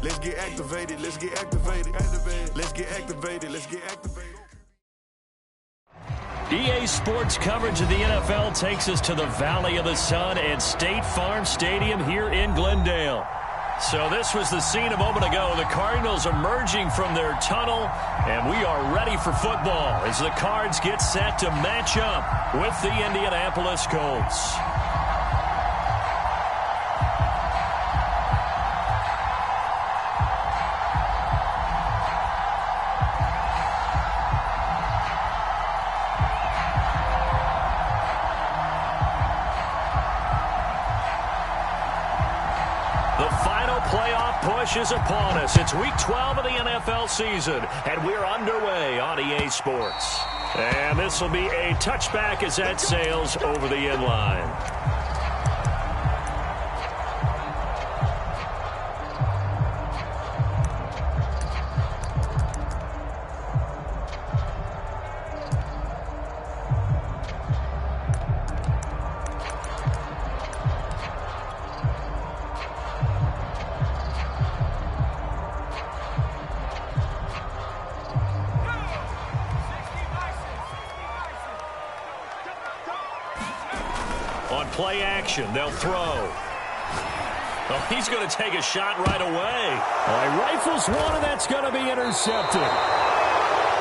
Let's get activated. Let's get activated. Let's get activated. Let's get activated. EA Sports coverage of the NFL takes us to the Valley of the Sun at State Farm Stadium here in Glendale. So this was the scene a moment ago. The Cardinals emerging from their tunnel, and we are ready for football as the Cards get set to match up with the Indianapolis Colts. Is upon us. It's week 12 of the NFL season, and we're underway on EA Sports. And this will be a touchback as that sails over the end line. Play action. They'll throw. Oh, he's going to take a shot right away. All right, rifles one, and that's going to be intercepted.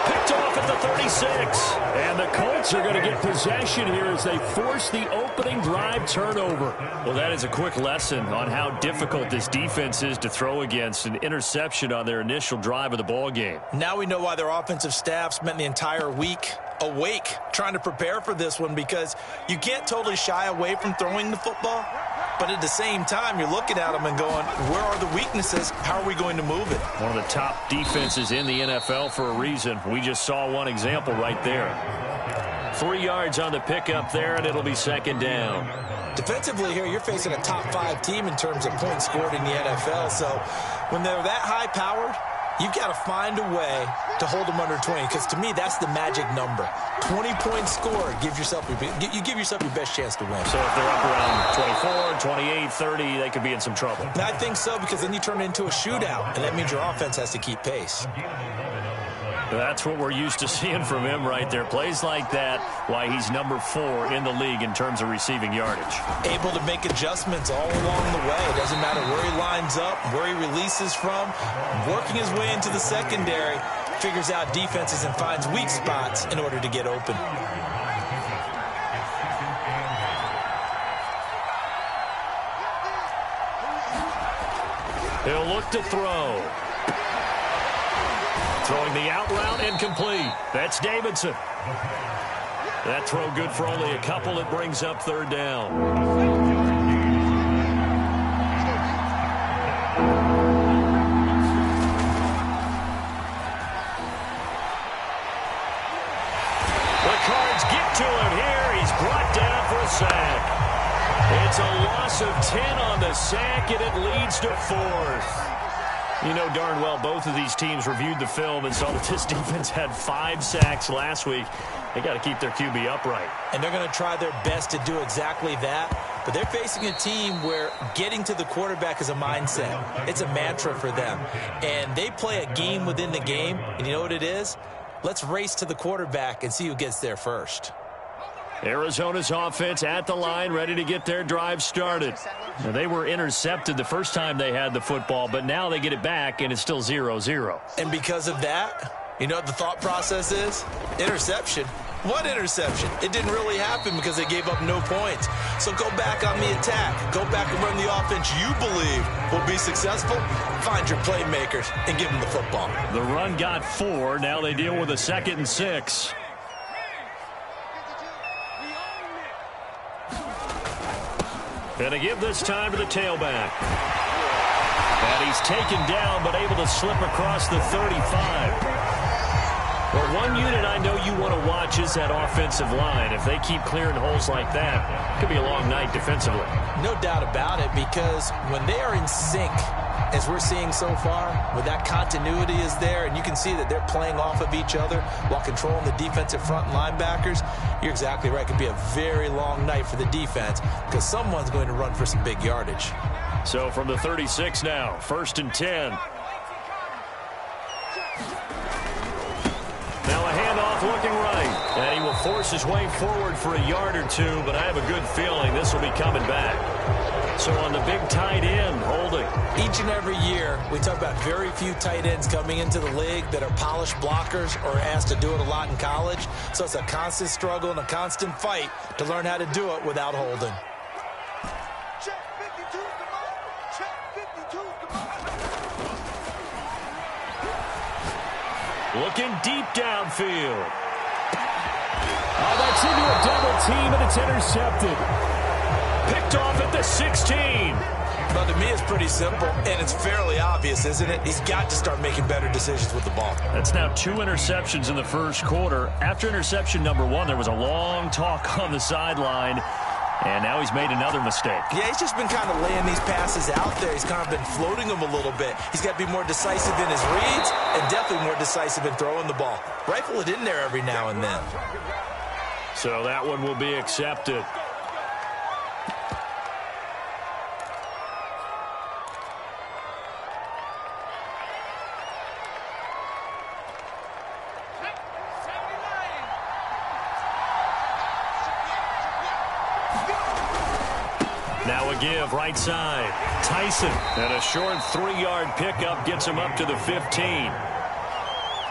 Picked off at the 36. And the Colts are going to get possession here as they force the opening drive turnover. Well, that is a quick lesson on how difficult this defense is to throw against. An interception on their initial drive of the ball game. Now we know why their offensive staff spent the entire week awake trying to prepare for this one, because you can't totally shy away from throwing the football, but at the same time you're looking at them and going, where are the weaknesses? How are we going to move it? One of the top defenses in the NFL for a reason. We just saw one example right there. 3 yards on the pickup there, and it'll be second down. Defensively here, you're facing a top 5 team in terms of points scored in the NFL, so when they're that high powered, you've got to find a way to hold them under 20, because to me, that's the magic number. 20 points scored, you give yourself your best chance to win. So if they're up around 24, 28, 30, they could be in some trouble. And I think so, because then you turn it into a shootout, and that means your offense has to keep pace. That's what we're used to seeing from him right there. Plays like that, why he's number 4 in the league in terms of receiving yardage. Able to make adjustments all along the way. It doesn't matter where he lines up, where he releases from. Working his way into the secondary, figures out defenses and finds weak spots in order to get open. He'll look to throw. Throwing the out route, incomplete. That's Davidson. That throw good for only a couple. It brings up third down. The Cards get to him here. He's brought down for a sack. It's a loss of 10 on the sack, and it leads to 4th. You know darn well both of these teams reviewed the film and saw that this defense had 5 sacks last week. They got to keep their QB upright. And they're going to try their best to do exactly that. But they're facing a team where getting to the quarterback is a mindset. It's a mantra for them. And they play a game within the game. And you know what it is? Let's race to the quarterback and see who gets there first. Arizona's offense at the line, ready to get their drive started. Now, they were intercepted the first time they had the football, but now they get it back, and it's still 0-0. And because of that, you know what the thought process is? Interception. What interception? It didn't really happen because they gave up no points. So go back on the attack. Go back and run the offense you believe will be successful. Find your playmakers and give them the football. The run got 4. Now they deal with a 2nd and 6. And to give this time to the tailback. And he's taken down, but able to slip across the 35. Well, one unit I know you want to watch is that offensive line. If they keep clearing holes like that, it could be a long night defensively. No doubt about it, because when they are in sync, as we're seeing so far, when that continuity is there, and you can see that they're playing off of each other while controlling the defensive front linebackers, you're exactly right. It could be a very long night for the defense because someone's going to run for some big yardage. So from the 36 now, 1st and 10. Now a handoff looking right. And he will force his way forward for a yard or two, but I have a good feeling this will be coming back. So on the big tight end, holding. Each and every year, we talk about very few tight ends coming into the league that are polished blockers or asked to do it a lot in college. So it's a constant struggle and a constant fight to learn how to do it without holding. Looking deep downfield. Oh, that's into a double team, and it's intercepted. Picked off at the 16. Well, to me, it's pretty simple, and it's fairly obvious, isn't it? He's got to start making better decisions with the ball. That's now 2 interceptions in the first quarter. After interception number 1, there was a long talk on the sideline, and now he's made another mistake. Yeah, he's just been kind of laying these passes out there. He's kind of been floating them a little bit. He's got to be more decisive in his reads and definitely more decisive in throwing the ball. Rifle it in there every now and then. So that one will be accepted. Now a give, right side. Tyson. And a short 3-yard pickup gets him up to the 15.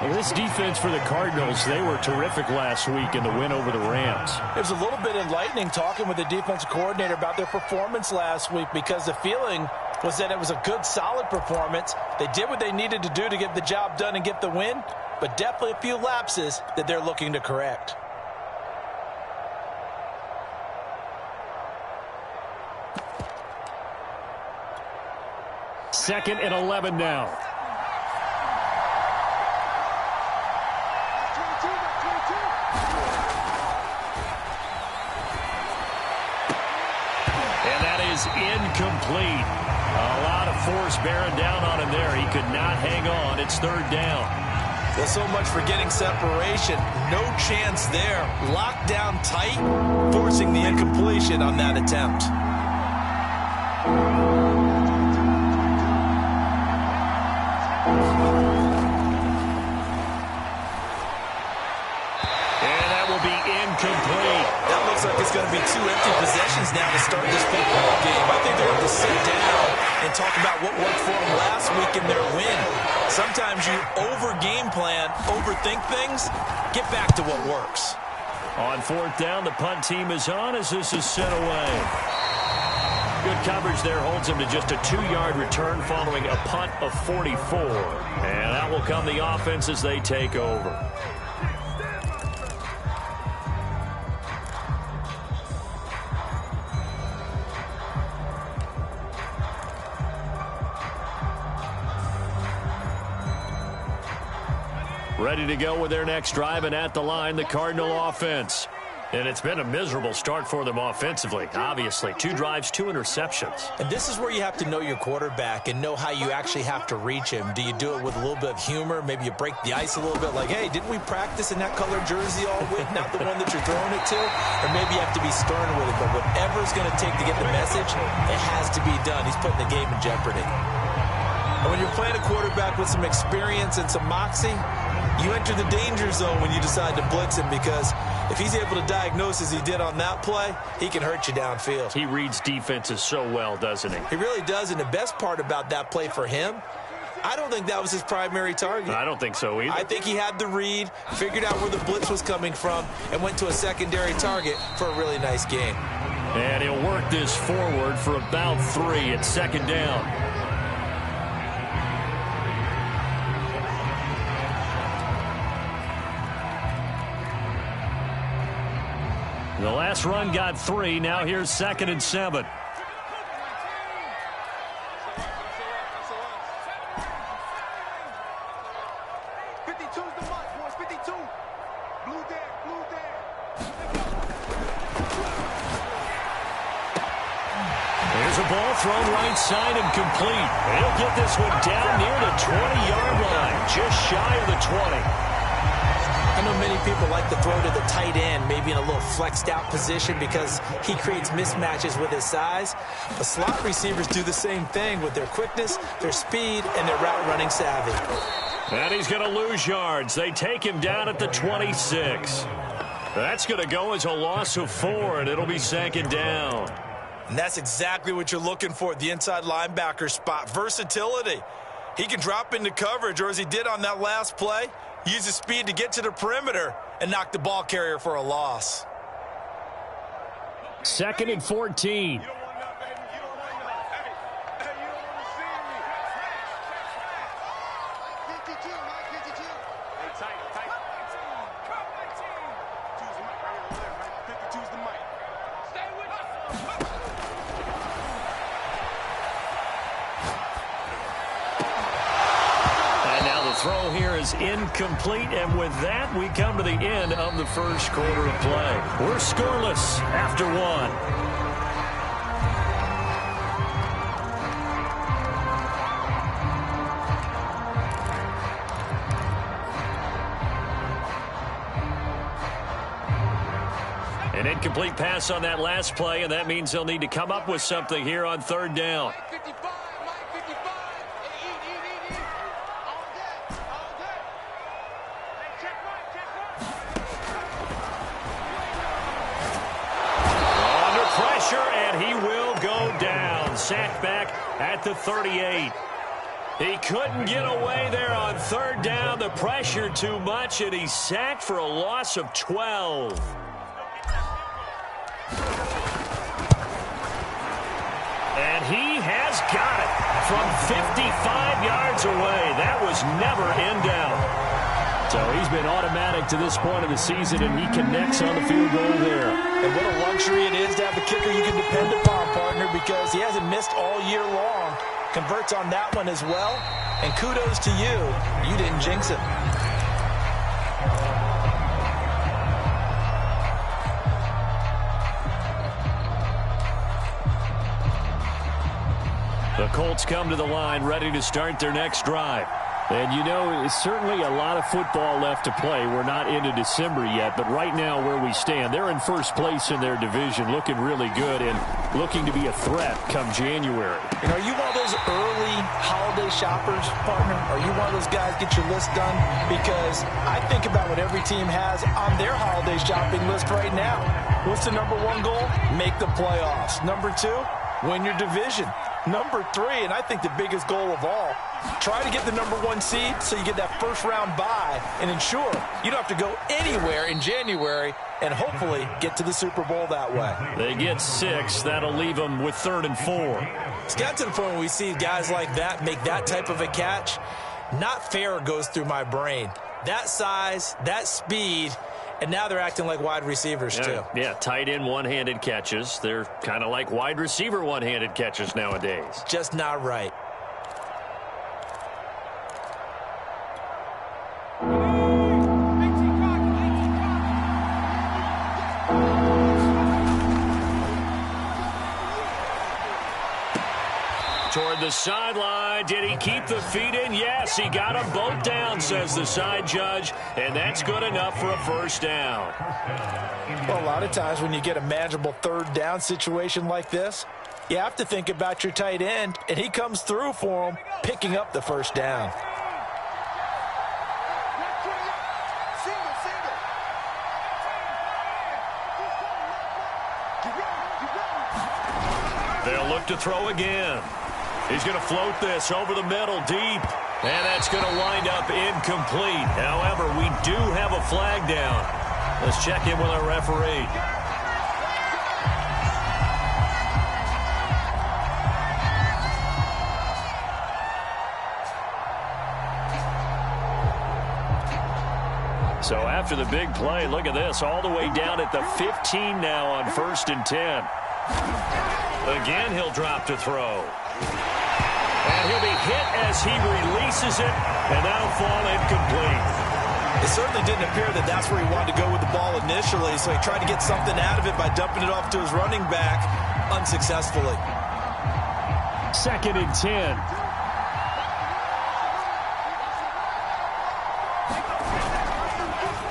Well, this defense for the Cardinals, they were terrific last week in the win over the Rams. It was a little bit enlightening talking with the defensive coordinator about their performance last week because the feeling was that it was a good, solid performance. They did what they needed to do to get the job done and get the win, but definitely a few lapses that they're looking to correct. Second and 11 now. And that is incomplete. A lot of force bearing down on him there. He could not hang on. It's 3rd down. Well, so much for getting separation. No chance there. Locked down tight, forcing the incompletion on that attempt. Like it's going to be 2 empty possessions now to start this football game. I think they're going to sit down and talk about what worked for them last week in their win. Sometimes you over-game plan, overthink things, get back to what works. On 4th down, the punt team is on as this is sent away. Good coverage there holds him to just a 2-yard return following a punt of 44. And that will come the offense as they take over. Ready to go with their next drive, and at the line, the Cardinal offense. And it's been a miserable start for them offensively, obviously. 2 drives, 2 interceptions. And this is where you have to know your quarterback and know how you actually have to reach him. Do you do it with a little bit of humor? Maybe you break the ice a little bit like, hey, didn't we practice in that colored jersey all week? Not the one that you're throwing it to? Or maybe you have to be stern with it. But whatever it's going to take to get the message, it has to be done. He's putting the game in jeopardy. And when you're playing a quarterback with some experience and some moxie, you enter the danger zone when you decide to blitz him, because if he's able to diagnose as he did on that play, he can hurt you downfield. He reads defenses so well, doesn't he? He really does, and the best part about that play for him, I don't think that was his primary target. I don't think so either. I think he had the read, figured out where the blitz was coming from, and went to a secondary target for a really nice game. And he'll work this forward for about 3 at 2nd down. The last run got 3. Now here's 2nd and 7. There's a ball thrown right side and complete. He'll get this one down near the 20-yard line, just shy of the 20. I know many people like to throw to the tight end, maybe in a little flexed out position because he creates mismatches with his size. The slot receivers do the same thing with their quickness, their speed, and their route running savvy. And he's going to lose yards. They take him down at the 26. That's going to go as a loss of 4, and it'll be second down. And that's exactly what you're looking for at the inside linebacker spot. Versatility. He can drop into coverage, or as he did on that last play, use his speed to get to the perimeter and knock the ball carrier for a loss. 2nd and 14. Throw here is incomplete, and with that, we come to the end of the first quarter of play. We're scoreless after 1. An incomplete pass on that last play, and that means they'll need to come up with something here on 3rd down. Sacked back at the 38. He couldn't get away there on 3rd down. The pressure too much, and he's sacked for a loss of 12. And he has got it from 55 yards away. That was never in doubt. So he's been automatic to this point of the season, and he connects on the field goal there. And what a luxury it is to have a kicker you can depend upon, partner, because he hasn't missed all year long. Converts on that one as well. And kudos to you. You didn't jinx it. The Colts come to the line ready to start their next drive. And, you know, it's certainly a lot of football left to play. We're not into December yet, but right now where we stand, they're in first place in their division, looking really good and looking to be a threat come January. You know, are you one of those early holiday shoppers, partner? Are you one of those guys get your list done? Because I think about what every team has on their holiday shopping list right now. What's the number 1 goal? Make the playoffs. Number 2, win your division. Number 3, and I think the biggest goal of all, try to get the number 1 seed so you get that first-round bye and ensure you don't have to go anywhere in January and hopefully get to the Super Bowl that way. They get 6. That'll leave them with 3rd and 4. It's got to the point where we see guys like that make that type of a catch. Not fair goes through my brain. That size, that speed, and now they're acting like wide receivers, too. Yeah, tight end one-handed catches. They're kind of like wide receiver one-handed catches nowadays. Just not right. Toward the sideline. Did he keep the feet in? Yes, he got them both down, says the side judge, and that's good enough for a first down. Well, a lot of times when you get a manageable 3rd down situation like this, you have to think about your tight end, and he comes through for him, picking up the first down. They'll look to throw again. He's going to float this over the middle deep. And that's going to wind up incomplete. However, we do have a flag down. Let's check in with our referee. So after the big play, look at this, all the way down at the 15 now on 1st and 10. Again, he'll drop to throw. And he'll be hit as he releases it, and that'll fall incomplete. It certainly didn't appear that that's where he wanted to go with the ball initially, so he tried to get something out of it by dumping it off to his running back unsuccessfully. 2nd and 10.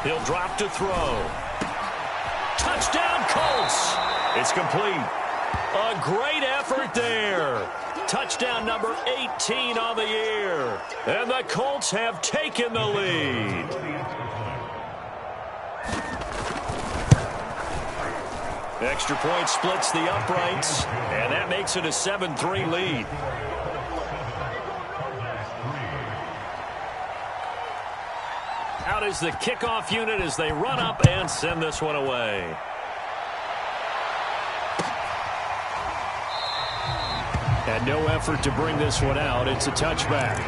He'll drop to throw. Touchdown, Colts. It's complete. A great effort there. Touchdown number 18 on the year. And the Colts have taken the lead. Extra point splits the uprights, and that makes it a 7-3 lead. Out is the kickoff unit as they run up and send this one away. And no effort to bring this one out. It's a touchback.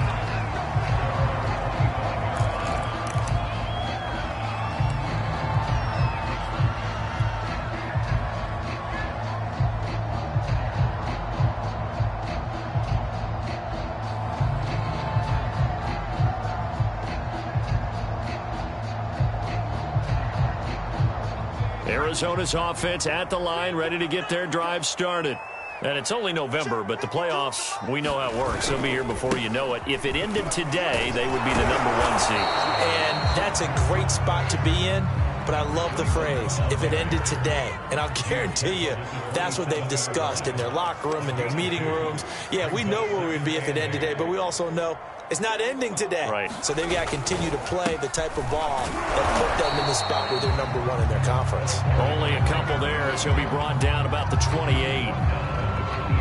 Arizona's offense at the line, ready to get their drive started. And it's only November, but the playoffs, we know how it works. They'll be here before you know it. If it ended today, they would be the #1 seed. And that's a great spot to be in, but I love the phrase, if it ended today. And I'll guarantee you that's what they've discussed in their locker room, in their meeting rooms. Yeah, we know where we'd be if it ended today, but we also know it's not ending today. Right. So they've got to continue to play the type of ball that put them in the spot where they're #1 in their conference. Only a couple there as he'll be brought down about the 28.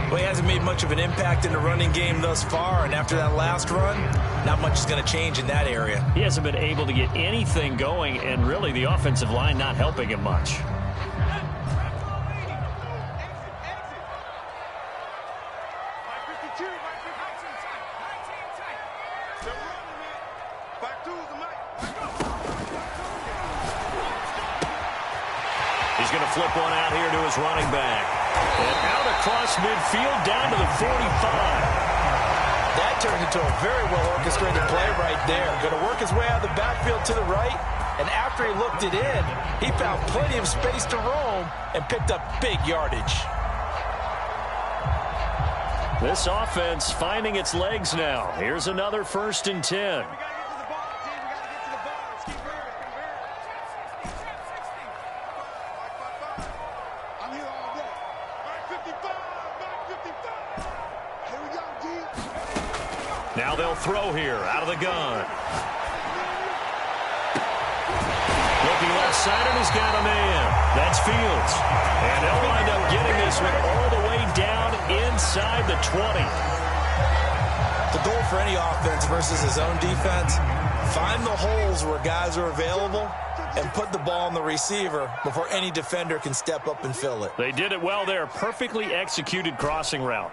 Well, he hasn't made much of an impact in the running game thus far, and after that last run, not much is going to change in that area. He hasn't been able to get anything going, and really the offensive line not helping him much. He's going to flip one out here to his running back. And out across midfield down to the 45. That turned into a very well-orchestrated play right there. Going to work his way out of the backfield to the right. And after he looked it in, he found plenty of space to roam and picked up big yardage. This offense finding its legs now. Here's another 1st and 10. Now they'll throw here out of the gun. Looking left side, and he's got a man. That's Fields. And they'll wind up getting this one all the way down inside the 20. The goal for any offense versus his own defense, find the holes where guys are available and put the ball on the receiver before any defender can step up and fill it. They did it well there. Perfectly executed crossing route.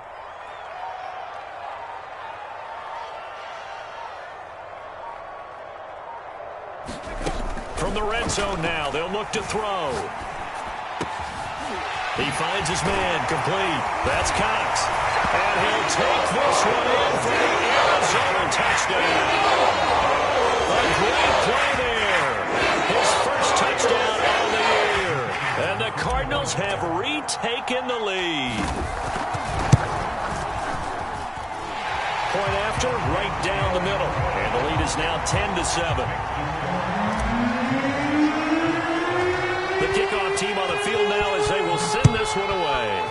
From the red zone now, they'll look to throw. He finds his man, complete. That's Cox. And he'll take this one in for the Arizona touchdown. A great play there. His first touchdown of the year. And the Cardinals have retaken the lead. Point after, right down the middle. And the lead is now 10-7. The kickoff team on the field now as they will send this one away.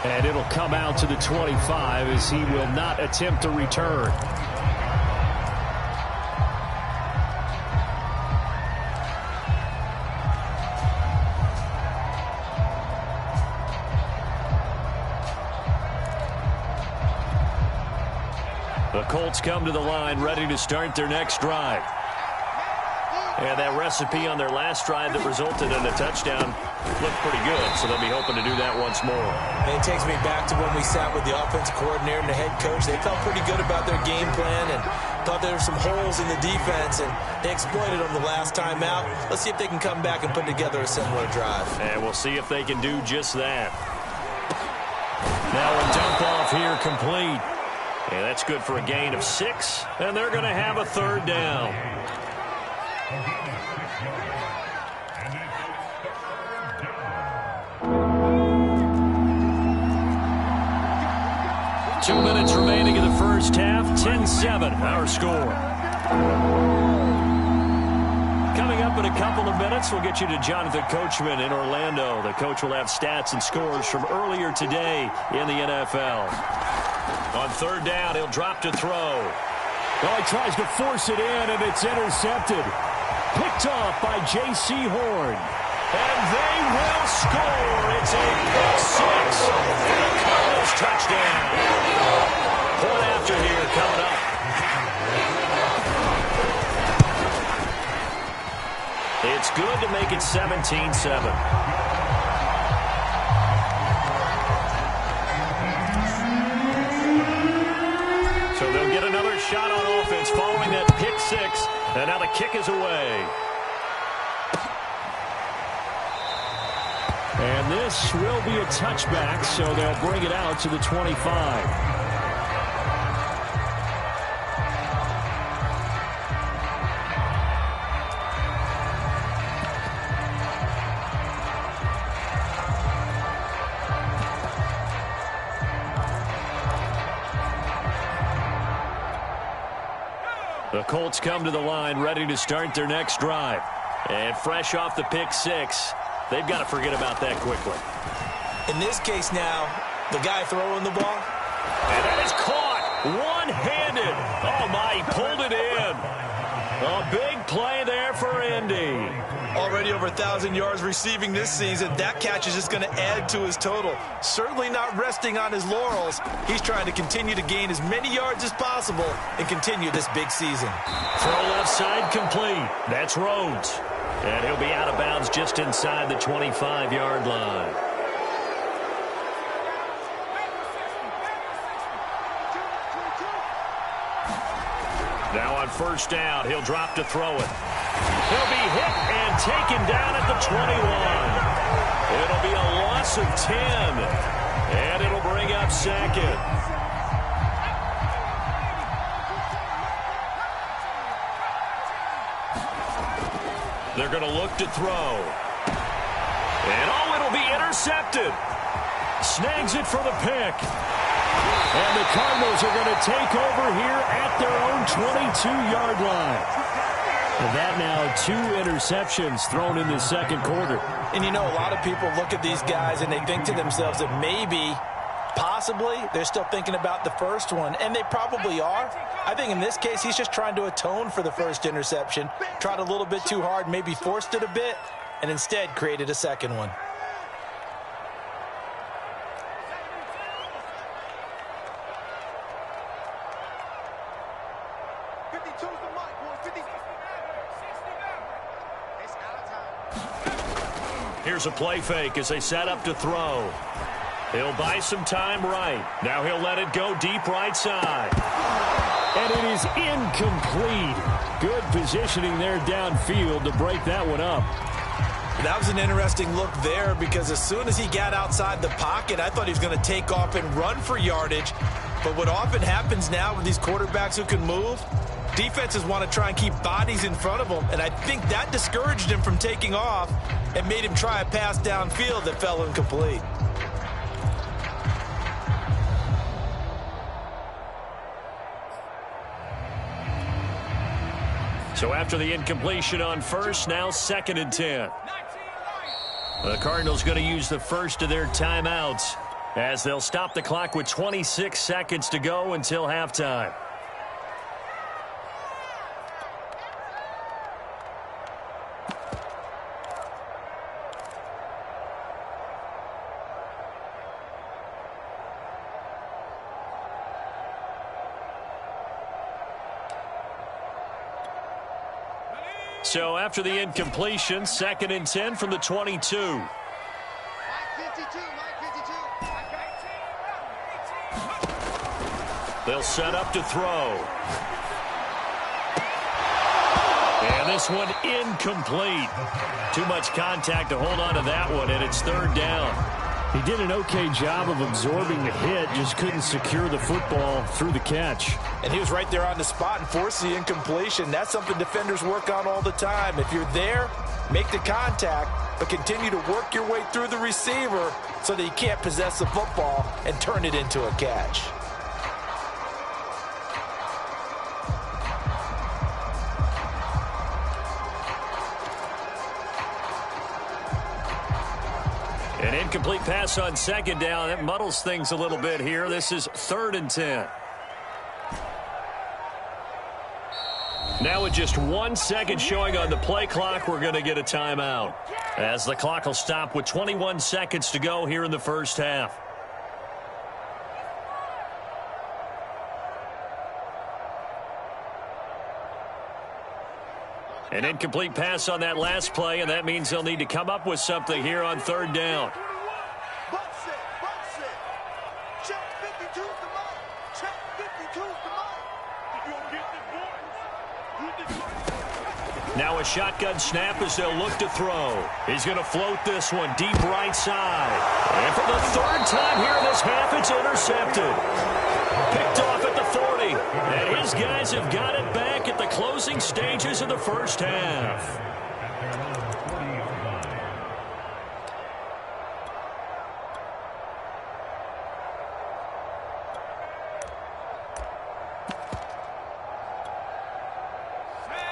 And it'll come out to the 25 as he will not attempt to return. The Colts come to the line ready to start their next drive. And that recipe on their last drive that resulted in a touchdown looked pretty good, so they'll be hoping to do that once more. And it takes me back to when we sat with the offensive coordinator and the head coach. They felt pretty good about their game plan and thought there were some holes in the defense, and they exploited them the last time out. Let's see if they can come back and put together a similar drive. And we'll see if they can do just that. Now a dump off here complete. And that's good for a gain of 6, and they're going to have a 3rd down. Two minutes remaining in the first half, 10-7, our score. Coming up in a couple of minutes, we'll get you to Jonathan Coachman in Orlando. The coach will have stats and scores from earlier today in the NFL. On third down, he'll drop to throw. Oh, he tries to force it in, and it's intercepted. Picked off by J.C. Horn. And they will score. It's a pick six. And a Cardinals touchdown. Point after here coming up. It's good to make it 17-7. So they'll get another shot on offense following that pick six. And now the kick is away. And this will be a touchback, so they'll bring it out to the 25. The Colts come to the line ready to start their next drive. And fresh off the pick six, they've got to forget about that quickly. In this case now, the guy throwing the ball. And that is caught one-handed. Oh, my, he pulled it in. A big play there for Indy. Already over 1,000 yards receiving this season. That catch is just going to add to his total. Certainly not resting on his laurels. He's trying to continue to gain as many yards as possible and continue this big season. Throw left side complete. That's Rhodes. And he'll be out of bounds just inside the 25-yard line. Now on first down, he'll drop to throw it. He'll be hit and taken down at the 21. It'll be a loss of 10. And it'll bring up second. They're going to look to throw. And oh, it'll be intercepted. Snags it for the pick. And the Cardinals are going to take over here at their own 22-yard line. And that now 2 interceptions thrown in the second quarter. And you know, a lot of people look at these guys and they think to themselves that maybe, possibly, they're still thinking about the first one. And they probably are. I think in this case, he's just trying to atone for the first interception. Tried a little bit too hard, maybe forced it a bit, and instead created a second one. Here's a play fake as they set up to throw. He'll buy some time right. Now he'll let it go deep right side. And it is incomplete. Good positioning there downfield to break that one up. That was an interesting look there because as soon as he got outside the pocket, I thought he was going to take off and run for yardage. But what often happens now with these quarterbacks who can move, defenses want to try and keep bodies in front of them, and I think that discouraged him from taking off and made him try a pass downfield that fell incomplete. So after the incompletion on first, now 2nd and 10. The Cardinals going to use the first of their timeouts as they'll stop the clock with 26 seconds to go until halftime. So after the incompletion, 2nd and 10 from the 22. They'll set up to throw. And this one incomplete. Too much contact to hold on to that one, and it's 3rd down. He did an okay job of absorbing the hit, just couldn't secure the football through the catch. And he was right there on the spot and forced the incompletion. That's something defenders work on all the time. If you're there, make the contact, but continue to work your way through the receiver so that you can't possess the football and turn it into a catch. An incomplete pass on second down. That muddles things a little bit here. This is 3rd and 10. Now with just 1 second showing on the play clock, we're going to get a timeout, as the clock will stop with 21 seconds to go here in the first half. An incomplete pass on that last play, and that means they'll need to come up with something here on 3rd down. Now a shotgun snap as they'll look to throw. He's going to float this one deep right side. And for the 3rd time here in this half, it's intercepted. Picked off at the 40. And his guys have got it back at the closing stages of the first half.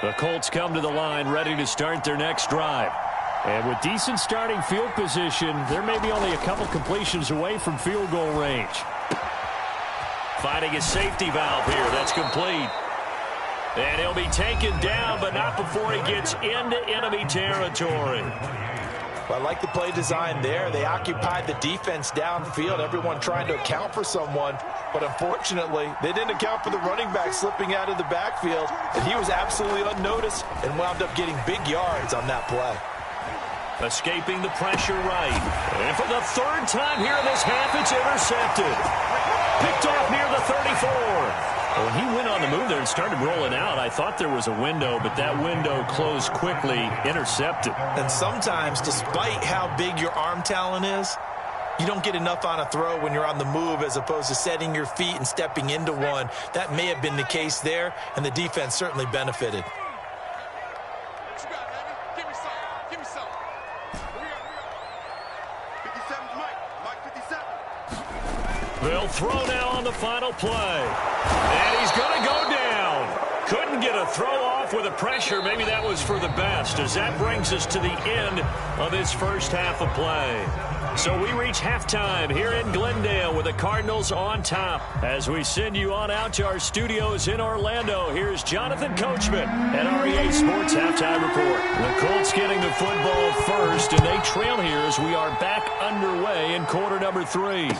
The Colts come to the line ready to start their next drive. And with decent starting field position, they're maybe only a couple completions away from field goal range. Finding a safety valve here. That's complete. And he'll be taken down, but not before he gets into enemy territory. Well, I like the play design there. They occupied the defense downfield, everyone trying to account for someone. But unfortunately, they didn't account for the running back slipping out of the backfield. And he was absolutely unnoticed and wound up getting big yards on that play. Escaping the pressure right. And for the 3rd time here in this half, it's intercepted. Picked off near the 34. When he went on the move there and started rolling out, I thought there was a window, but that window closed quickly, intercepted. And sometimes, despite how big your arm talent is, you don't get enough on a throw when you're on the move as opposed to setting your feet and stepping into one. That may have been the case there, and the defense certainly benefited. They'll throw now on the final play. And he's going to go down. Couldn't get a throw off with the pressure. Maybe that was for the best, as that brings us to the end of this first half of play. So we reach halftime here in Glendale with the Cardinals on top. As we send you on out to our studios in Orlando, here's Jonathan Coachman at REA Sports Halftime Report. The Colts getting the football first, and they trail here as we are back underway in quarter number 3.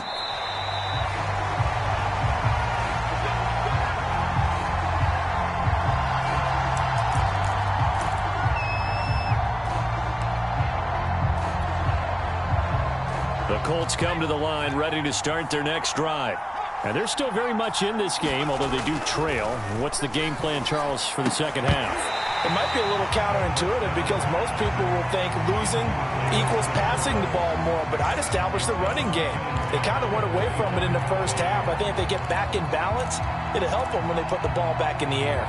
The Colts come to the line ready to start their next drive. And they're still very much in this game, although they do trail. What's the game plan, Charles, for the second half? It might be a little counterintuitive because most people will think losing equals passing the ball more, but I'd establish the running game. They kind of went away from it in the first half. I think if they get back in balance, it'll help them when they put the ball back in the air.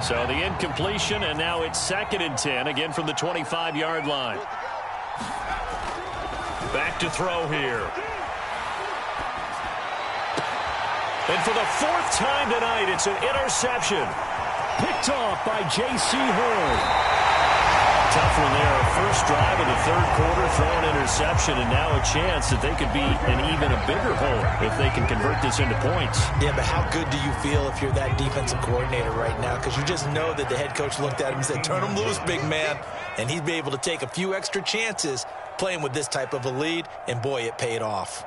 So the incompletion, and now it's 2nd and 10, again from the 25-yard line. Back to throw here. And for the 4th time tonight, it's an interception. Picked off by J.C. Horn. Tough one there. First drive of the 3rd quarter, throw an interception, and now a chance that they could be in even a bigger hole if they can convert this into points. Yeah, but how good do you feel if you're that defensive coordinator right now? Because you just know that the head coach looked at him and said, turn him loose, big man. And he'd be able to take a few extra chances playing with this type of a lead, and boy, it paid off.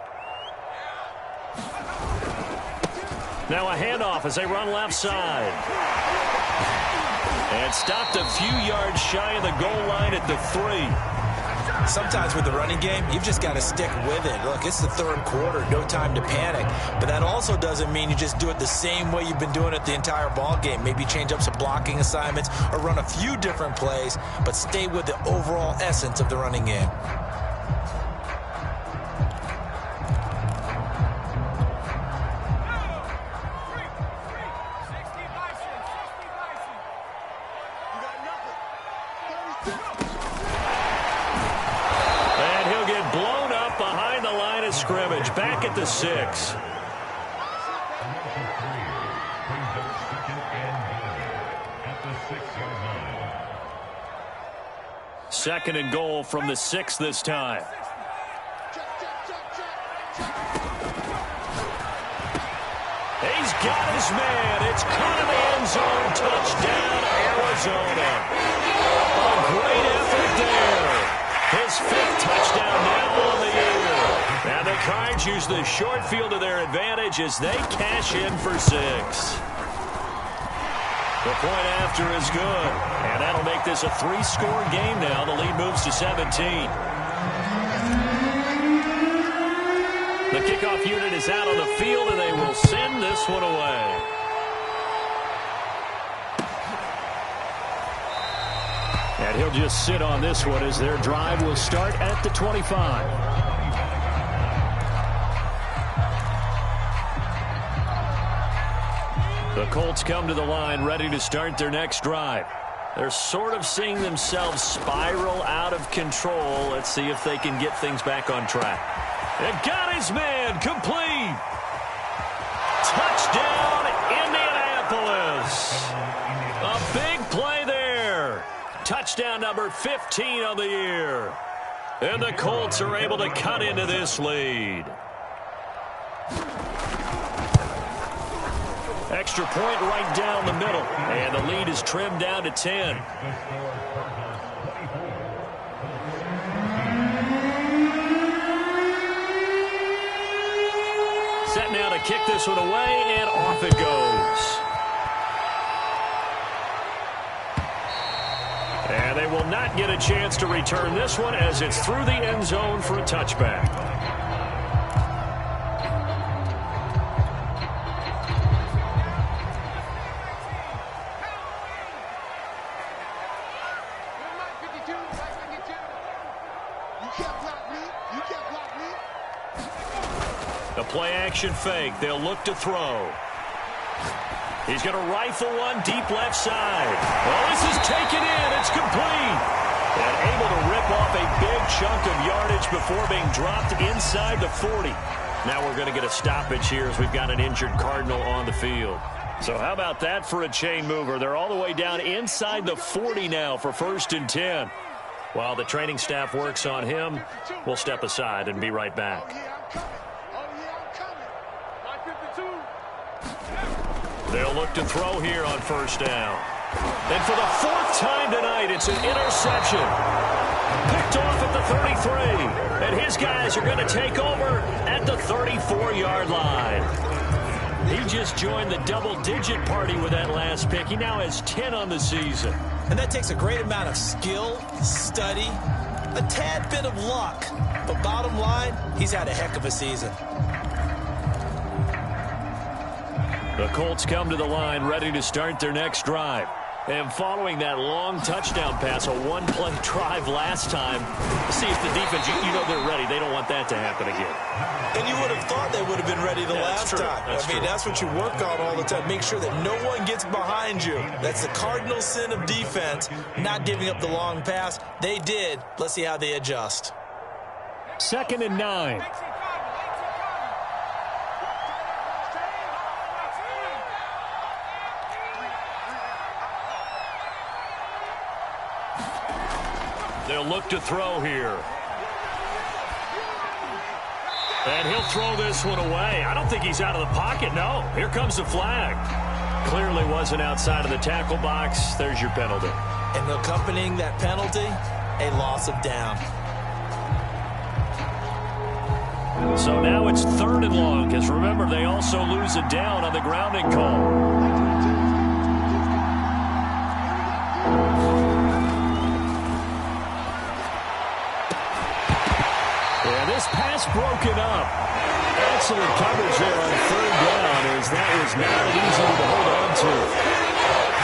Now a handoff as they run left side. And stopped a few yards shy of the goal line at the 3. Sometimes with the running game, you've just got to stick with it. Look, it's the 3rd quarter, no time to panic. But that also doesn't mean you just do it the same way you've been doing it the entire ball game. Maybe change up some blocking assignments or run a few different plays, but stay with the overall essence of the running game. Scrimmage back at the 6. Second and goal from the 6 this time. got his man. It's caught in the end zone. Touchdown, Arizona. A great effort there. His 5th touchdown now on the year. And the Cards use the short field to their advantage as they cash in for 6. The point after is good. And that'll make this a 3-score game now. The lead moves to 17. The kickoff unit is out on the field, and they will send this one away. And he'll just sit on this one as their drive will start at the 25. The Colts come to the line ready to start their next drive. They're sort of seeing themselves spiral out of control. Let's see if they can get things back on track. And got his man complete. Touchdown, Indianapolis. A big play there. Touchdown number 15 on the year. And the Colts are able to cut into this lead. Extra point right down the middle. And the lead is trimmed down to 10. Set now to kick this one away, and off it goes. And they will not get a chance to return this one as it's through the end zone for a touchback. The play-action fake. They'll look to throw. He's going to rifle one deep left side. Well, this is taken in. It's complete. And able to rip off a big chunk of yardage before being dropped inside the 40. Now we're going to get a stoppage here as we've got an injured Cardinal on the field. So how about that for a chain mover? They're all the way down inside the 40 now for 1st and 10. While the training staff works on him, we'll step aside and be right back. They'll look to throw here on 1st down. And for the 4th time tonight, it's an interception. Picked off at the 33. And his guys are going to take over at the 34-yard line. He just joined the double-digit party with that last pick. He now has 10 on the season. And that takes a great amount of skill, study, a tad bit of luck. But bottom line, he's had a heck of a season. The Colts come to the line ready to start their next drive. And following that long touchdown pass, a one-play drive last time, see if the defense, you know they're ready. They don't want that to happen again. And you would have thought they would have been ready the last time. That's what you work on all the time. Make sure that no one gets behind you. That's the cardinal sin of defense, not giving up the long pass. They did. Let's see how they adjust. 2nd and 9. They'll look to throw here. And he'll throw this one away. I don't think he's out of the pocket. No, here comes the flag. Clearly wasn't outside of the tackle box. There's your penalty. And accompanying that penalty, a loss of down. So now it's 3rd and long, because remember, they also lose a down on the grounding call. Pass broken up. Excellent coverage there on 3rd down, as that was not easy to hold on to.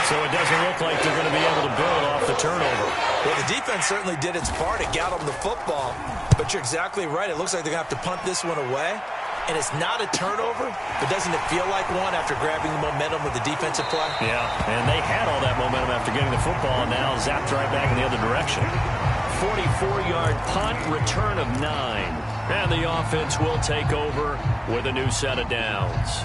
So it doesn't look like they're going to be able to build off the turnover. Well, the defense certainly did its part. It got them the football. But you're exactly right. It looks like they're going to have to punt this one away. And it's not a turnover, but doesn't it feel like one after grabbing the momentum with the defensive play? Yeah, and they had all that momentum after getting the football, and now zapped right back in the other direction. 44-yard punt, return of 9. And the offense will take over with a new set of downs.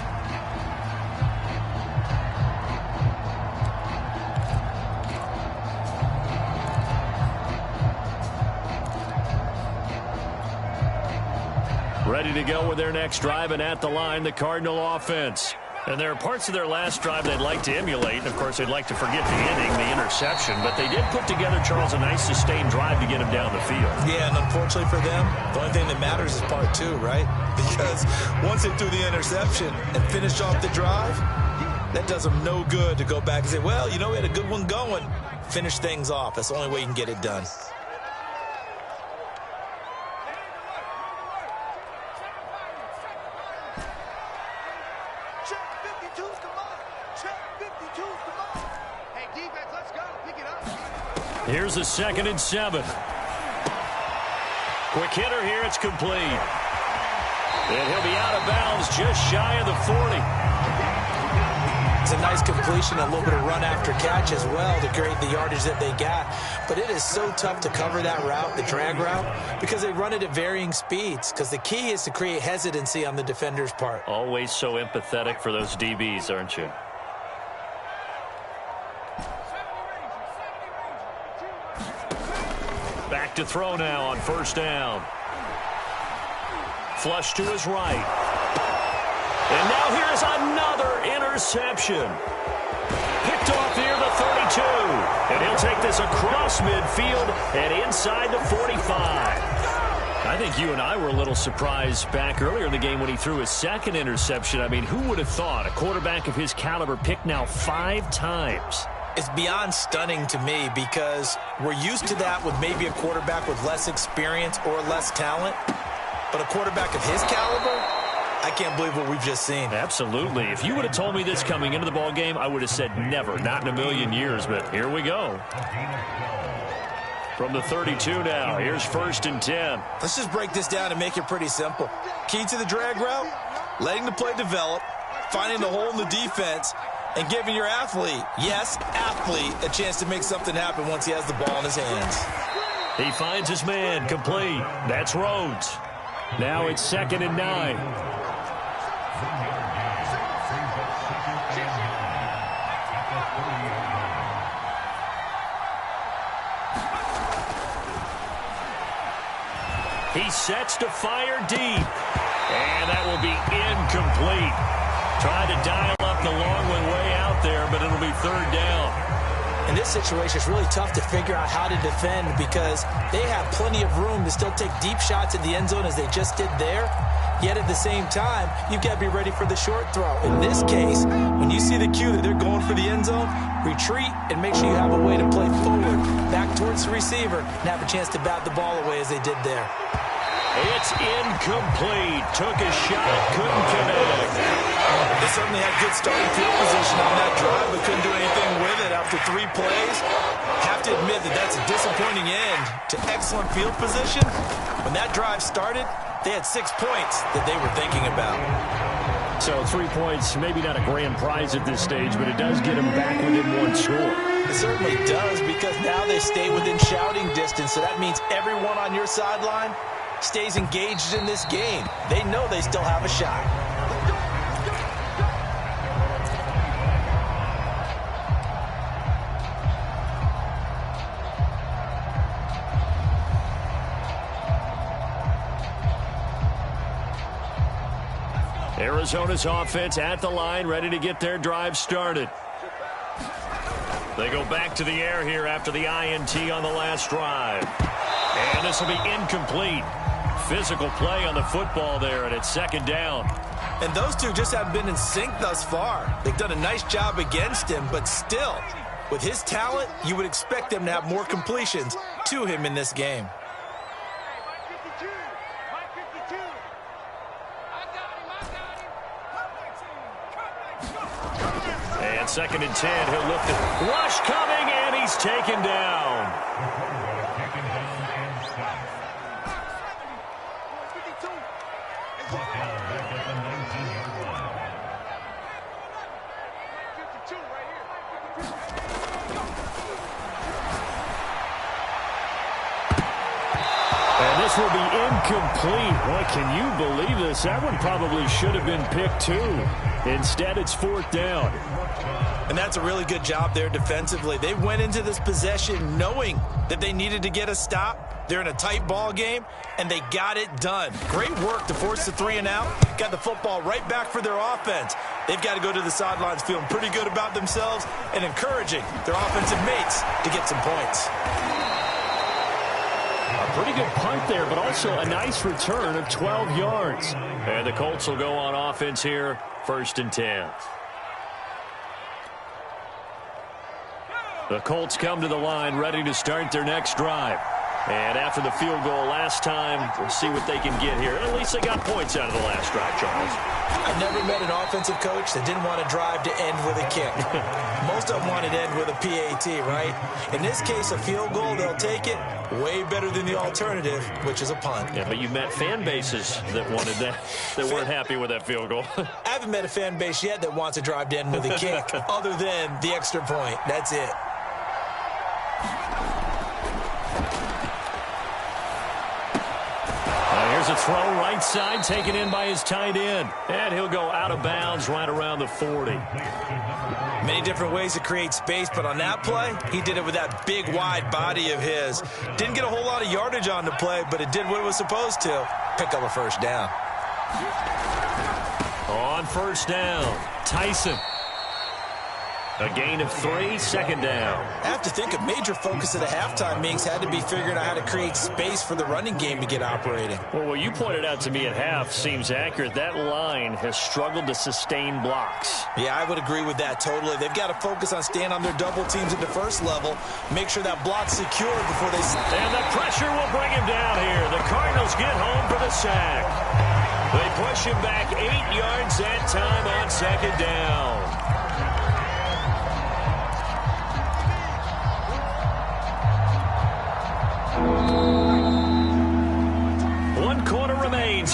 Ready to go with their next drive, and at the line, the Cardinal offense. And there are parts of their last drive they'd like to emulate. And, of course, they'd like to forget the inning, the interception. But they did put together, Charles, a nice sustained drive to get him down the field. Yeah, and unfortunately for them, the only thing that matters is part two, right? Because once they threw the interception and finished off the drive, that does them no good to go back and say, well, you know, we had a good one going. Finish things off. That's the only way you can get it done. Here's a 2nd and 7. Quick hitter here. It's complete. And he'll be out of bounds just shy of the 40. It's a nice completion, a little bit of run after catch as well to create the yardage that they got. But it is so tough to cover that route, the drag route, because they run it at varying speeds. Because the key is to create hesitancy on the defender's part. Always so empathetic for those DBs, aren't you? Back to throw now on 1st down. Flush to his right. And now here's another interception. Picked off near the 32. And he'll take this across midfield and inside the 45. I think you and I were a little surprised back earlier in the game when he threw his 2nd interception. I mean, who would have thought a quarterback of his caliber picked now 5 times? It's beyond stunning to me because we're used to that with maybe a quarterback with less experience or less talent. But a quarterback of his caliber, I can't believe what we've just seen. Absolutely. If you would have told me this coming into the ball game, I would have said never, not in a million years. But here we go. From the 32 now, here's 1st and 10. Let's just break this down and make it pretty simple. Key to the drag route, letting the play develop, finding the hole in the defense, and giving your athlete, yes, athlete, a chance to make something happen once he has the ball in his hands. He finds his man, complete. That's Rhodes. Now it's 2nd and 9. He sets to fire deep. And that will be incomplete. Tried to dial up the long one way out there, but it'll be 3rd down. In this situation, it's really tough to figure out how to defend because they have plenty of room to still take deep shots at the end zone as they just did there. Yet at the same time, you've got to be ready for the short throw. In this case, when you see the cue that they're going for the end zone, retreat and make sure you have a way to play forward, back towards the receiver, and have a chance to bat the ball away as they did there. It's incomplete. Took a shot, couldn't connect. They certainly had good starting field position on that drive, but couldn't do anything with it after 3 plays. Have to admit that that's a disappointing end to excellent field position. When that drive started, they had 6 points that they were thinking about. So 3 points, maybe not a grand prize at this stage, but it does get them back within 1 score. It certainly does because now they stay within shouting distance, so that means everyone on your sideline stays engaged in this game. They know they still have a shot. Arizona's offense at the line, ready to get their drive started. They go back to the air here after the INT on the last drive. And this will be incomplete. Physical play on the football there, and it's 2nd down. And those two just haven't been in sync thus far. They've done a nice job against him, but still, with his talent, you would expect them to have more completions to him in this game. And 2nd and 10, he'll lift it. Rush coming, and he's taken down. This will be incomplete. Boy, can you believe this? That one probably should have been picked too. Instead, it's 4th down. And that's a really good job there defensively. They went into this possession knowing that they needed to get a stop. They're in a tight ball game, and they got it done. Great work to force the 3 and out. Got the football right back for their offense. They've got to go to the sidelines feeling pretty good about themselves and encouraging their offensive mates to get some points. A pretty good punt there, but also a nice return of 12 yards. And the Colts will go on offense here, 1st and 10. The Colts come to the line ready to start their next drive. And after the field goal last time, we'll see what they can get here. At least they got points out of the last drive, Charles. I never met an offensive coach that didn't want to drive to end with a kick. Most of them wanted to end with a PAT, right? In this case, a field goal, they'll take it. Way better than the alternative, which is a punt. Yeah, but you met fan bases that wanted that, that weren't happy with that field goal. I haven't met a fan base yet that wants to drive to end with a kick other than the extra point. That's it. Here's a throw right side, taken in by his tight end. And he'll go out of bounds right around the 40. Many different ways to create space, but on that play, he did it with that big, wide body of his. Didn't get a whole lot of yardage on the play, but it did what it was supposed to. Pick up a first down. On 1st down, Tyson. A gain of 3, 2nd down. I have to think a major focus of the halftime meetings had to be figuring out how to create space for the running game to get operating. Well, what you pointed out to me at half seems accurate. That line has struggled to sustain blocks. Yeah, I would agree with that totally. They've got to focus on staying on their double teams at the first level, make sure that block's secure before they... And the pressure will bring him down here. The Cardinals get home for the sack. They push him back 8 yards that time on 2nd down.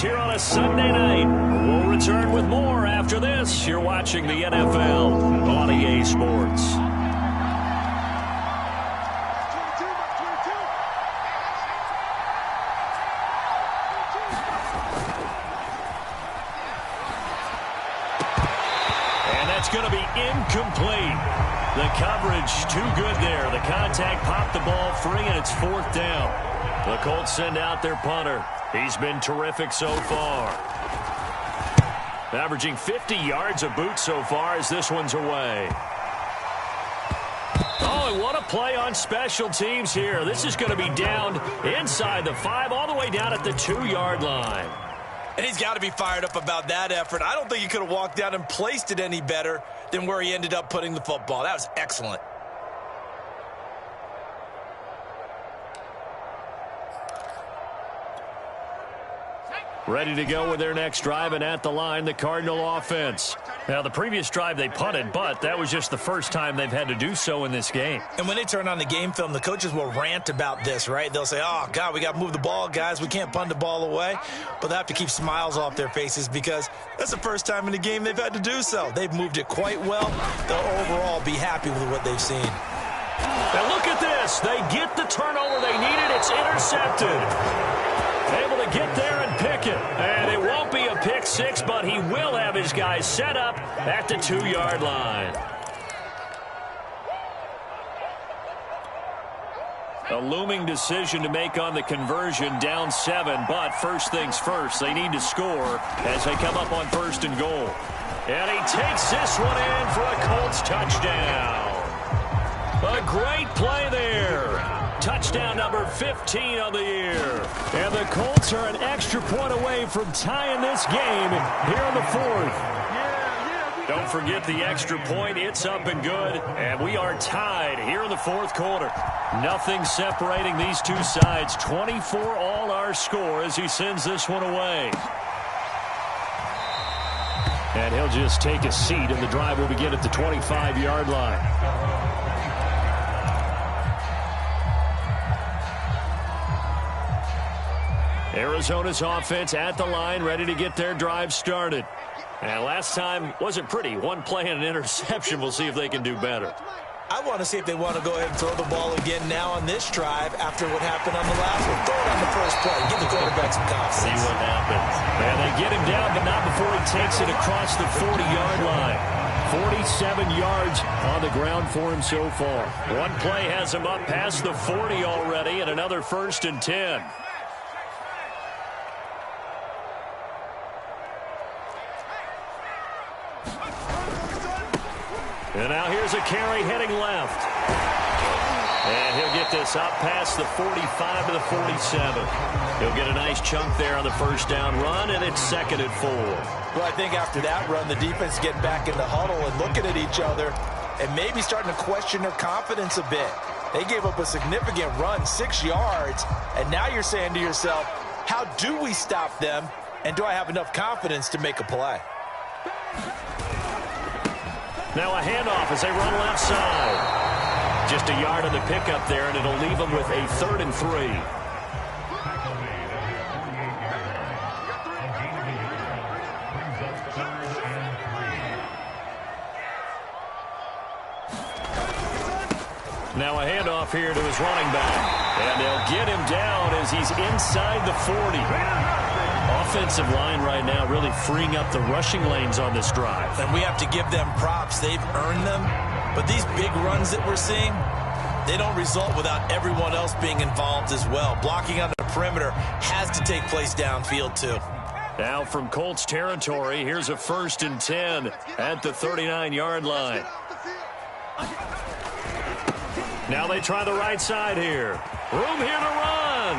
Here on a Sunday night. We'll return with more after this. You're watching the NFL on EA Sports. And that's going to be incomplete. The coverage too good there. The contact popped the ball free, and it's 4th down. The Colts send out their punter. He's been terrific so far. Averaging 50 yards a boot so far as this one's away. Oh, and what a play on special teams here. This is going to be down inside the 5, all the way down at the 2-yard line. And he's got to be fired up about that effort. I don't think he could have walked down and placed it any better than where he ended up putting the football. That was excellent. Ready to go with their next drive, and at the line, the Cardinal offense. Now, the previous drive they punted, but that was just the first time they've had to do so in this game. And when they turn on the game film, the coaches will rant about this, right? They'll say, oh, God, we got to move the ball, guys. We can't punt the ball away. But they have to keep smiles off their faces because that's the first time in the game they've had to do so. They've moved it quite well. They'll overall be happy with what they've seen. Now, look at this. They get the turnover they needed. It's intercepted. Able to get there and pick it. And it won't be a pick 6, but he will have his guys set up at the 2-yard line. A looming decision to make on the conversion, down 7, but first things first, they need to score as they come up on 1st and goal. And he takes this one in for a Colts touchdown. A great play there. Touchdown number 15 on the year. And the Colts are an extra point away from tying this game here in the 4th. Don't forget the extra point. It's up and good. And we are tied here in the 4th quarter. Nothing separating these two sides. 24 all our score as he sends this one away. And he'll just take a seat, and the drive will begin at the 25-yard line. Arizona's offense at the line, ready to get their drive started. And last time wasn't pretty. One play and an interception. We'll see if they can do better. I want to see if they want to go ahead and throw the ball again now on this drive after what happened on the last one. Throw it on the first play. Give the quarterback some confidence. See what happens. And they get him down, but not before he takes it across the 40-yard line. 47 yards on the ground for him so far. One play has him up past the 40 already, and another 1st and 10. And now here's a carry heading left. And he'll get this up past the 45 to the 47. He'll get a nice chunk there on the first down run, and it's 2nd and 4. Well, I think after that run, the defense is getting back in the huddle and looking at each other and maybe starting to question their confidence a bit. They gave up a significant run, 6 yards, and now you're saying to yourself, how do we stop them, and do I have enough confidence to make a play? Now a handoff as they run left side. Just a yard on the pickup there, and it'll leave them with a 3rd and 3. Now a handoff here to his running back. And they'll get him down as he's inside the 40. Offensive line right now really freeing up the rushing lanes on this drive. And we have to give them props. They've earned them. But these big runs that we're seeing, they don't result without everyone else being involved as well. Blocking on the perimeter has to take place downfield too. Now from Colts territory, here's a 1st and 10 at the 39-yard line. Now they try the right side here. Room here to run.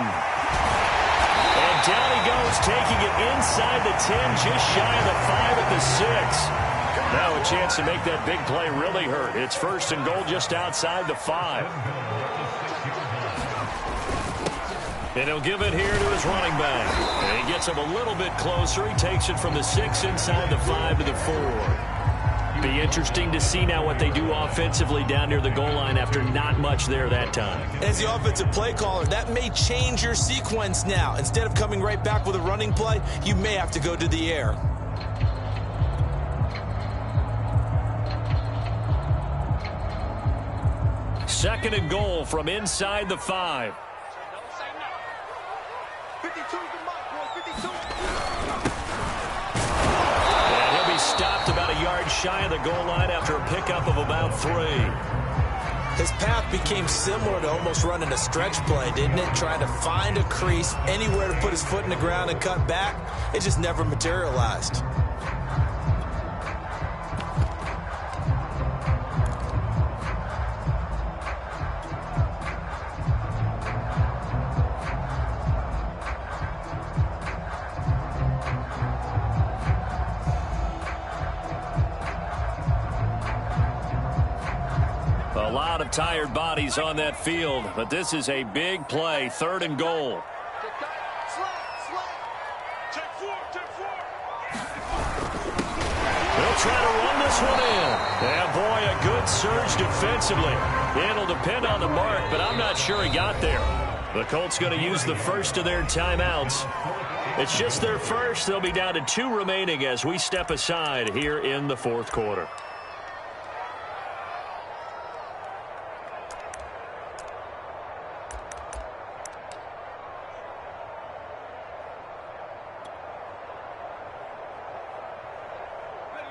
And down he goes, taking it inside the 10, just shy of the 5 at the 6. Now a chance to make that big play really hurt. It's 1st and goal just outside the 5. And he'll give it here to his running back. And he gets him a little bit closer. He takes it from the 6 inside the 5 to the 4. Be interesting to see now what they do offensively down near the goal line after not much there that time. As the offensive play caller, that may change your sequence now. Instead of coming right back with a running play, you may have to go to the air. Second and goal from inside the 5. And he'll be stopped about a yard shy of the goal line after a pickup of about 3. His path became similar to almost running a stretch play, didn't it? Trying to find a crease, anywhere to put his foot in the ground and cut back. It just never materialized. A lot of tired bodies on that field, but this is a big play, 3rd and goal. They'll try to run this one in. And boy, a good surge defensively. It'll depend on the mark, but I'm not sure he got there. The Colts going to use the first of their timeouts. It's just their first. They'll be down to 2 remaining as we step aside here in the 4th quarter.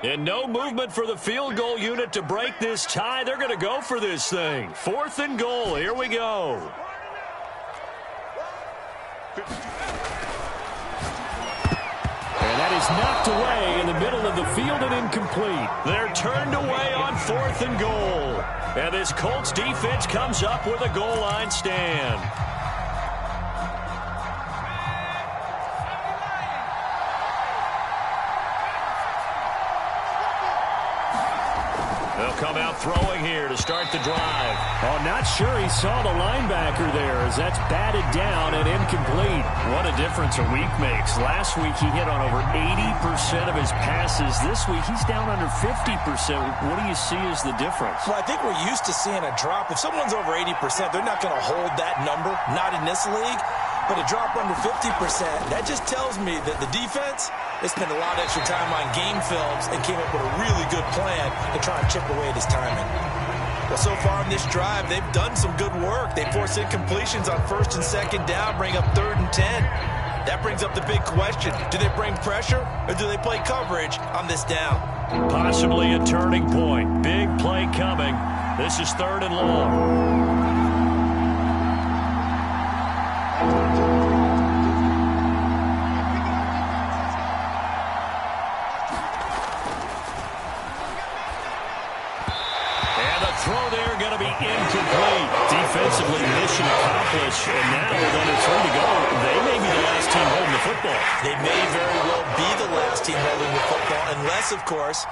And no movement for the field goal unit to break this tie. They're going to go for this thing. 4th and goal. Here we go. And that is knocked away in the middle of the field and incomplete. They're turned away on 4th and goal. And this Colts defense comes up with a goal line stand. They'll come out throwing here to start the drive. Oh, not sure he saw the linebacker there as that's batted down and incomplete. What a difference a week makes. Last week he hit on over 80% of his passes. This week he's down under 50%. What do you see as the difference? Well, I think we're used to seeing a drop. If someone's over 80%, they're not going to hold that number, not in this league. But a drop under 50%, that just tells me that the defense, they spent a lot of extra time on game films and came up with a really good plan to try and chip away at his timing. Well, so far in this drive, they've done some good work. They force incompletions on 1st and 2nd down, bring up 3rd and 10. That brings up the big question. Do they bring pressure or do they play coverage on this down? Possibly a turning point. Big play coming. This is 3rd and long. throw there going to be incomplete. Defensively, mission accomplished. And now with under 3 to go, they may be the last team holding the football. They may very well be the last team holding the football, unless, of course,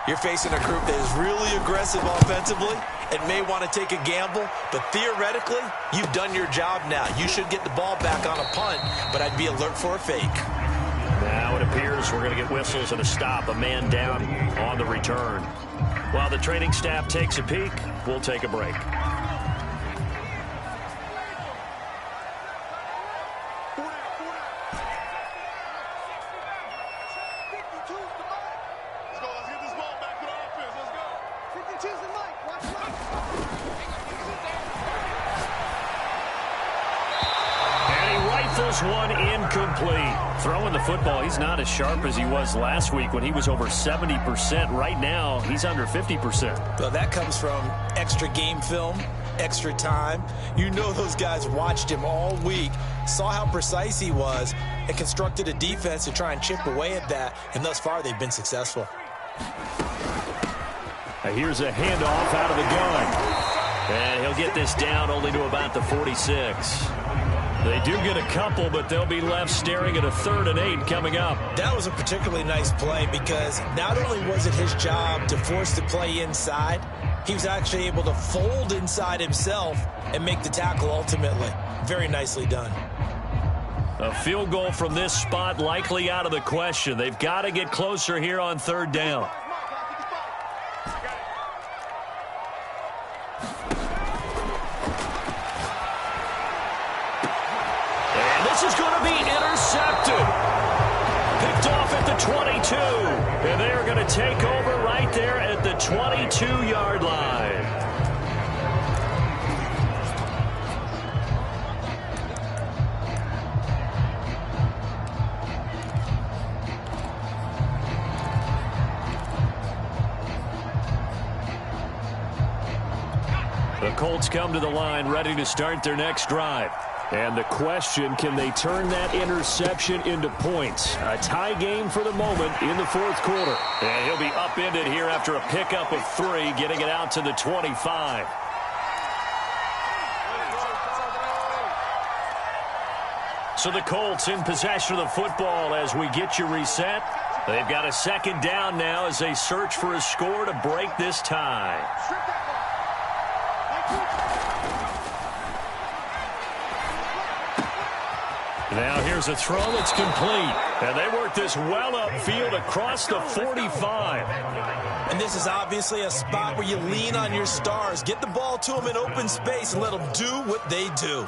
you're facing a group that is really aggressive offensively and may want to take a gamble. But theoretically, you've done your job now. You should get the ball back on a punt, but I'd be alert for a fake. Now it appears we're going to get whistles and a stop, a man down on the return. While the training staff takes a peek, we'll take a break. One incomplete. Throwing the football, he's not as sharp as he was last week when he was over 70%. Right now, he's under 50%. Well, that comes from extra game film, extra time. You know those guys watched him all week, saw how precise he was, and constructed a defense to try and chip away at that, and thus far they've been successful. Here's a handoff out of the gun. And he'll get this down only to about the 46. They do get a couple, but they'll be left staring at a 3rd and 8 coming up. That was a particularly nice play because not only was it his job to force the play inside, he was actually able to fold inside himself and make the tackle ultimately. Very nicely done. A field goal from this spot likely out of the question. They've got to get closer here on 3rd down. This is going to be intercepted. Picked off at the 22. And they're going to take over right there at the 22-yard line. The Colts come to the line ready to start their next drive. And the question, can they turn that interception into points? A tie game for the moment in the 4th quarter. And he'll be upended here after a pickup of 3, getting it out to the 25. So the Colts in possession of the football as we get you reset. They've got a 2nd down now as they search for a score to break this tie. Now here's a throw that's complete. And they work this well upfield across the 45. And this is obviously a spot where you lean on your stars. Get the ball to them in open space and let them do what they do.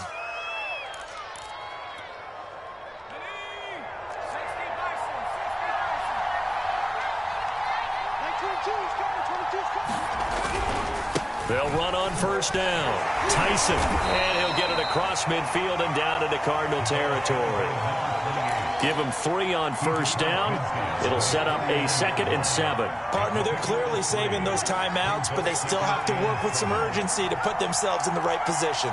They'll run on 1st down. Tyson. And he'll get it across midfield and down into Cardinal territory. Give him 3 on 1st down. It'll set up a 2nd and 7. Partner, they're clearly saving those timeouts, but they still have to work with some urgency to put themselves in the right position.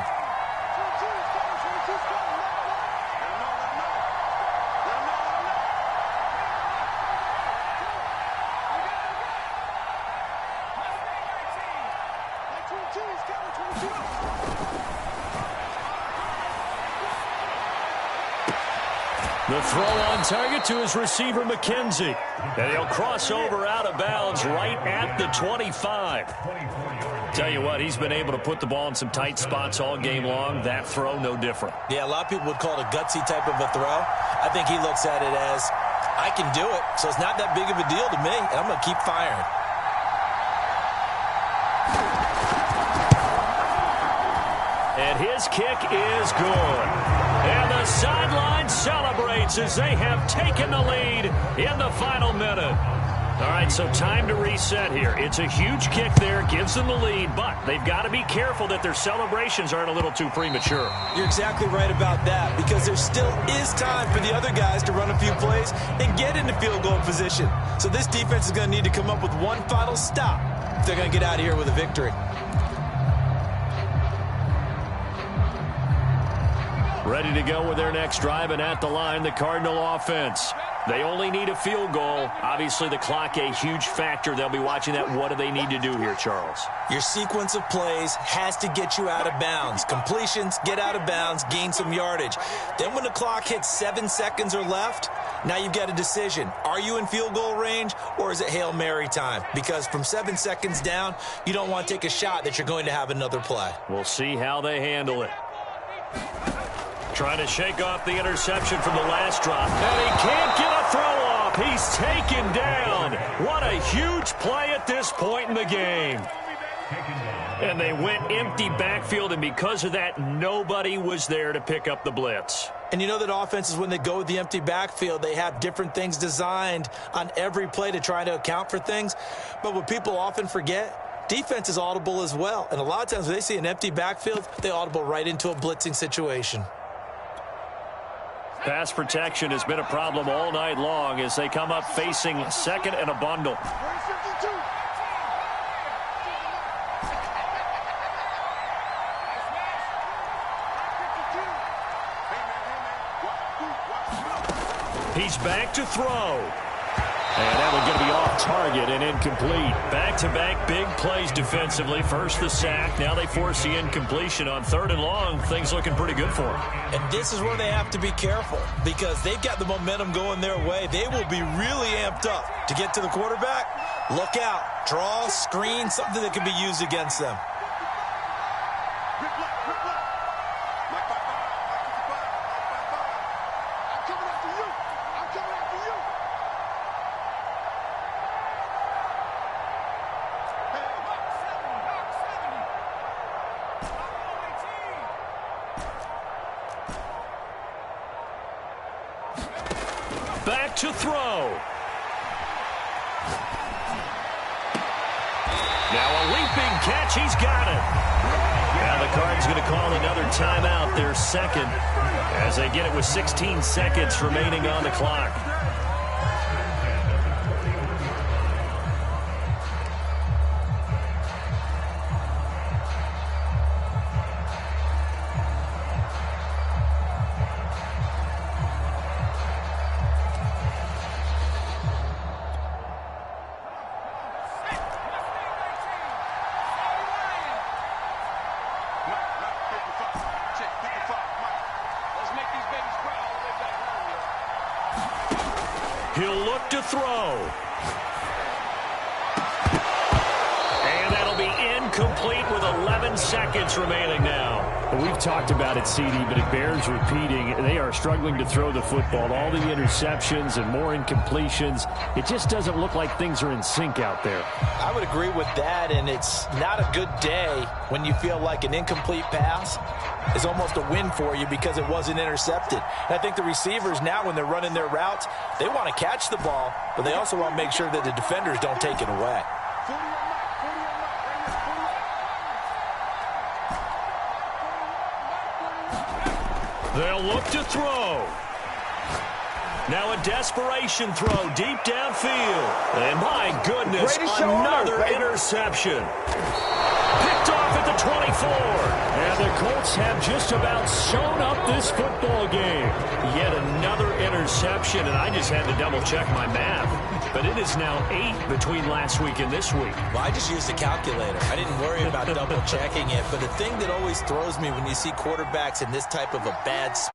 The throw on target to his receiver, McKenzie. And he'll cross over out of bounds right at the 25. Tell you what, he's been able to put the ball in some tight spots all game long. That throw, no different. Yeah, a lot of people would call it a gutsy type of a throw. I think he looks at it as, I can do it, so it's not that big of a deal to me, and I'm going to keep firing. And his kick is good. And the sideline celebrates as they have taken the lead in the final minute. All right, so time to reset here. It's a huge kick there, gives them the lead, but they've got to be careful that their celebrations aren't a little too premature. You're exactly right about that, because there still is time for the other guys to run a few plays and get into field goal position. So this defense is going to need to come up with one final stop if they're going to get out of here with a victory. Ready to go with their next drive, and at the line, the Cardinal offense. They only need a field goal. Obviously, the clock a huge factor. They'll be watching that. What do they need to do here, Charles? Your sequence of plays has to get you out of bounds. Completions, get out of bounds, gain some yardage. Then when the clock hits 7 seconds or left, now you've got a decision. Are you in field goal range, or is it Hail Mary time? Because from 7 seconds down, you don't want to take a shot that you're going to have another play. We'll see how they handle it. Trying to shake off the interception from the last drop. And he can't get a throw off. He's taken down. What a huge play at this point in the game. And they went empty backfield, and because of that, nobody was there to pick up the blitz. And you know that offenses, when they go with the empty backfield, they have different things designed on every play to try to account for things. But what people often forget, defense is audible as well. And a lot of times when they see an empty backfield, they audible right into a blitzing situation. Pass protection has been a problem all night long as they come up facing second and a bundle. He's back to throw. And that one's going to be off target and incomplete. Back-to-back big plays defensively. First the sack. Now they force the incompletion on 3rd and long. Things looking pretty good for them. And this is where they have to be careful because they've got the momentum going their way. They will be really amped up to get to the quarterback. Look out. Draw, screen, something that can be used against them. Back to throw. Now a leaping catch. He's got it. Now the Card's going to call another timeout, their second, as they get it with 16 seconds remaining on the clock. He'll look to throw. And that'll be incomplete with 11 seconds remaining now. Well, we've talked about it, CD, but it bears repeating. They are struggling to throw the football. All the interceptions and more incompletions. It just doesn't look like things are in sync out there. I would agree with that, and it's not a good day when you feel like an incomplete pass is almost a win for you because it wasn't intercepted. And I think the receivers now, when they're running their routes, they want to catch the ball, but they also want to make sure that the defenders don't take it away. They'll look to throw. Now a desperation throw deep downfield. And my goodness, another interception. Picked off at the 24. And the Colts have just about sewn up this football game. Yet another interception, and I just had to double-check my math. But it is now 8 between last week and this week. Well, I just used a calculator. I didn't worry about double-checking it. But the thing that always throws me when you see quarterbacks in this type of a bad spot,